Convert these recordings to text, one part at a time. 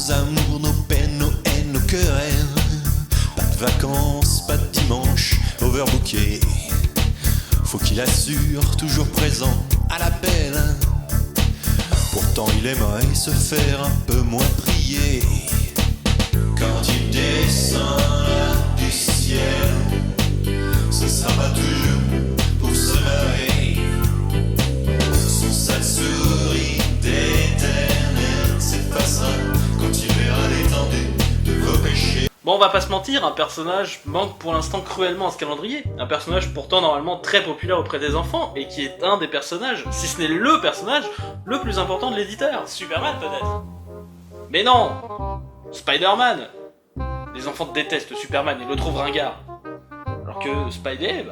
nos amours, nos peines, nos haines, nos querelles. Pas de vacances, pas de dimanche, overbooké. Faut qu'il assure, toujours présent à l'appel. Pourtant il aimerait se faire un peu moins prier. Quand il descend là du ciel, ce sera pas toujours pour se marrer. Son sale sourire d'éternel s'effacera quand il verra l'étendue de vos péchés. Bon, on va pas se mentir, un personnage manque pour l'instant cruellement à ce calendrier. Un personnage pourtant normalement très populaire auprès des enfants et qui est un des personnages, si ce n'est le personnage, le plus important de l'éditeur. Superman peut-être. Mais non, Spider-Man. Les enfants détestent Superman, ils le trouvent ringard. Alors que Spidey,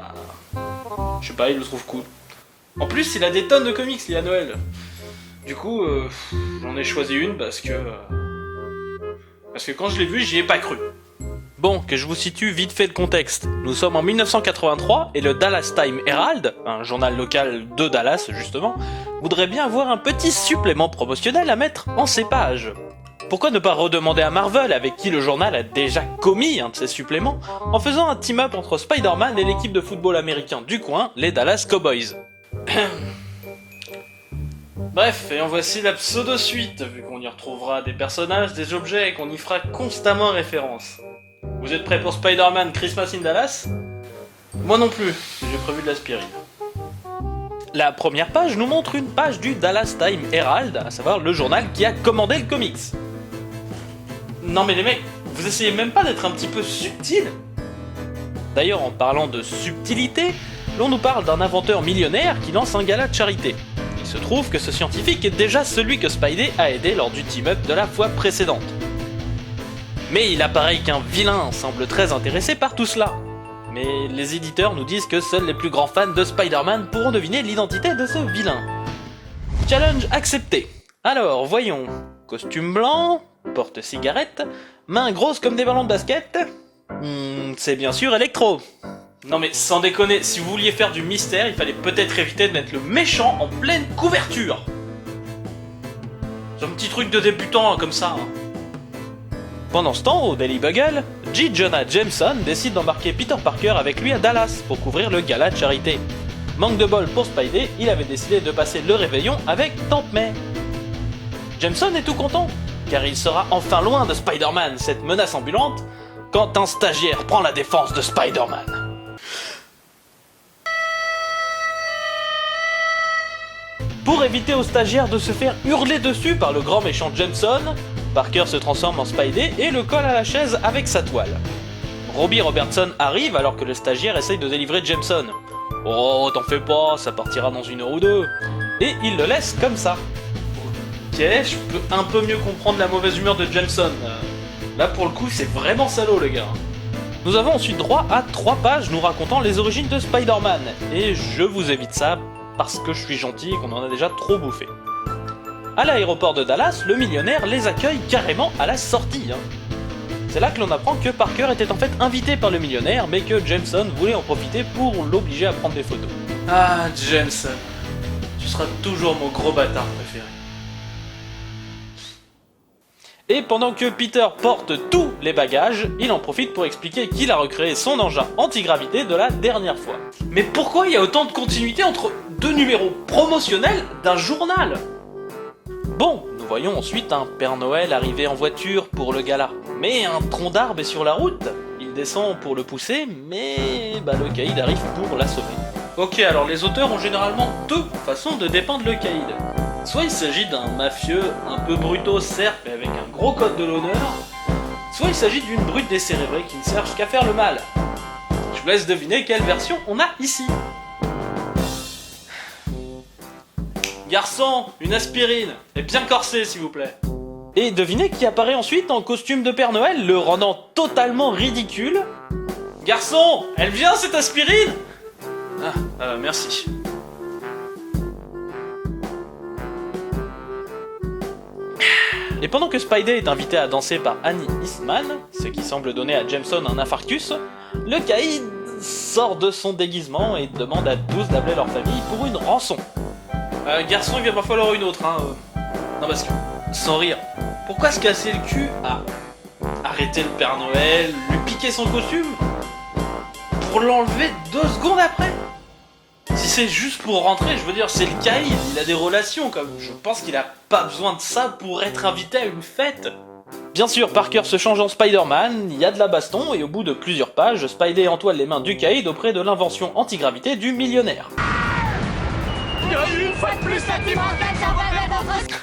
je sais pas, ils le trouvent cool. En plus, il a des tonnes de comics liés à Noël. Du coup, j'en ai choisi une parce que quand je l'ai vu, j'y ai pas cru. Bon, que je vous situe vite fait le contexte. Nous sommes en 1983 et le Dallas Time Herald, un journal local de Dallas justement, voudrait bien avoir un petit supplément promotionnel à mettre en ses pages. Pourquoi ne pas redemander à Marvel, avec qui le journal a déjà commis un de ses suppléments, en faisant un team-up entre Spider-Man et l'équipe de football américain du coin, les Dallas Cowboys. Bref, et en voici la pseudo-suite, vu qu'on y retrouvera des personnages, des objets et qu'on y fera constamment référence. Vous êtes prêts pour Spider-Man Christmas in Dallas? Moi non plus, j'ai prévu de l'aspirine. La première page nous montre une page du Dallas Time Herald, à savoir le journal qui a commandé le comics. Non mais les mecs, vous essayez même pas d'être un petit peu subtil? D'ailleurs, en parlant de subtilité, l'on nous parle d'un inventeur millionnaire qui lance un gala de charité. Il se trouve que ce scientifique est déjà celui que Spidey a aidé lors du team-up de la fois précédente. Mais il apparaît qu'un vilain semble très intéressé par tout cela. Mais les éditeurs nous disent que seuls les plus grands fans de Spider-Man pourront deviner l'identité de ce vilain. Challenge accepté. Alors, voyons. Costume blanc, porte-cigarette, mains grosses comme des ballons de basket. C'est bien sûr Electro. Non mais sans déconner, si vous vouliez faire du mystère, il fallait peut-être éviter de mettre le méchant en pleine couverture. C'est un petit truc de débutant comme ça. Pendant ce temps, au Daily Bugle, J. Jonah Jameson décide d'embarquer Peter Parker avec lui à Dallas pour couvrir le gala de charité. Manque de bol pour Spidey, il avait décidé de passer le réveillon avec Tante May. Jameson est tout content, car il sera enfin loin de Spider-Man, cette menace ambulante, quand un stagiaire prend la défense de Spider-Man. Pour éviter aux stagiaires de se faire hurler dessus par le grand méchant Jameson, Parker se transforme en Spidey et le colle à la chaise avec sa toile. Robbie Robertson arrive alors que le stagiaire essaye de délivrer Jameson. Oh, t'en fais pas, ça partira dans 1 heure ou 2. Et il le laisse comme ça. Ok, je peux un peu mieux comprendre la mauvaise humeur de Jameson. Là pour le coup, c'est vraiment salaud le gars. Nous avons ensuite droit à 3 pages nous racontant les origines de Spider-Man. Et je vous évite ça parce que je suis gentil et qu'on en a déjà trop bouffé. À l'aéroport de Dallas, le millionnaire les accueille carrément à la sortie. C'est là que l'on apprend que Parker était en fait invité par le millionnaire, mais que Jameson voulait en profiter pour l'obliger à prendre des photos. Ah, Jameson, tu seras toujours mon gros bâtard préféré. Et pendant que Peter porte tous les bagages, il en profite pour expliquer qu'il a recréé son engin antigravité de la dernière fois. Mais pourquoi il y a autant de continuité entre 2 numéros promotionnels d'un journal ? Bon, nous voyons ensuite un Père Noël arriver en voiture pour le gala. Mais un tronc d'arbre est sur la route. Il descend pour le pousser, mais le caïd arrive pour l'assommer. Ok, alors les auteurs ont généralement 2 façons de dépeindre le caïd. Soit il s'agit d'un mafieux un peu bruto certes, mais avec un gros code de l'honneur, soit il s'agit d'une brute décérébrée qui ne cherche qu'à faire le mal. Je vous laisse deviner quelle version on a ici. Garçon, une aspirine, et bien corsée s'il vous plaît. Et devinez qui apparaît ensuite en costume de Père Noël, le rendant totalement ridicule. Garçon, elle vient cette aspirine? Merci. Et pendant que Spidey est invité à danser par Annie Eastman, ce qui semble donner à Jameson un infarctus, le caïd sort de son déguisement et demande à tous d'appeler leur famille pour une rançon. Garçon, il va pas falloir une autre, Non parce que, sans rire, Pourquoi se casser le cul à arrêter le Père Noël, lui piquer son costume, pour l'enlever 2 secondes après? Si c'est juste pour rentrer, je veux dire, c'est le caïd, il a des relations comme. Je pense qu'il a pas besoin de ça pour être invité à une fête. Bien sûr, Parker se change en Spider-Man, il y a de la baston, et au bout de plusieurs pages, Spidey entoile les mains du caïd auprès de l'invention antigravité du millionnaire. Une fois de plus, sentimental, ça va votre...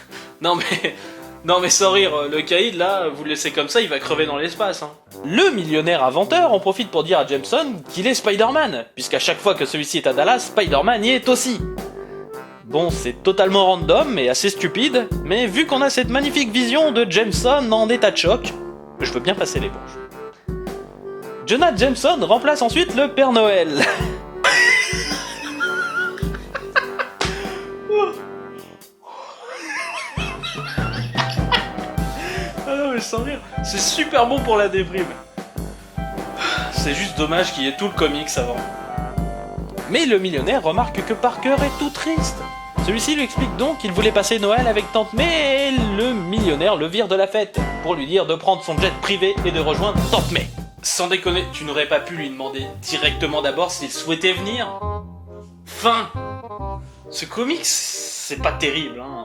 Non mais sans rire, le caïd là, vous le laissez comme ça, il va crever dans l'espace. Hein. Le millionnaire inventeur en profite pour dire à Jameson qu'il est Spider-Man, puisqu'à chaque fois que celui-ci est à Dallas, Spider-Man y est aussi. Bon, c'est totalement random et assez stupide, mais vu qu'on a cette magnifique vision de Jameson en état de choc, je veux bien passer l'éponge. Jonah Jameson remplace ensuite le Père Noël. Sans rire, c'est super bon pour la déprime. C'est juste dommage qu'il y ait tout le comics avant. Mais le millionnaire remarque que Parker est tout triste. Celui-ci lui explique donc qu'il voulait passer Noël avec Tante May et le millionnaire le vire de la fête pour lui dire de prendre son jet privé et de rejoindre Tante May. Sans déconner, tu n'aurais pas pu lui demander directement d'abord s'il souhaitait venir? Fin. Ce comics, c'est pas terrible, hein.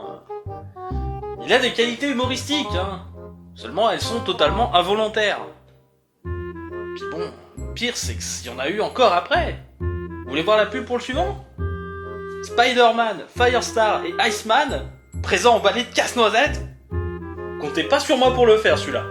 Il a des qualités humoristiques, hein. Seulement, elles sont totalement involontaires. Puis bon, le pire, c'est qu'il y en a eu encore après. Vous voulez voir la pub pour le suivant? Spider-Man, Firestar et Iceman, présents emballés de casse-noisette? Comptez pas sur moi pour le faire, celui-là.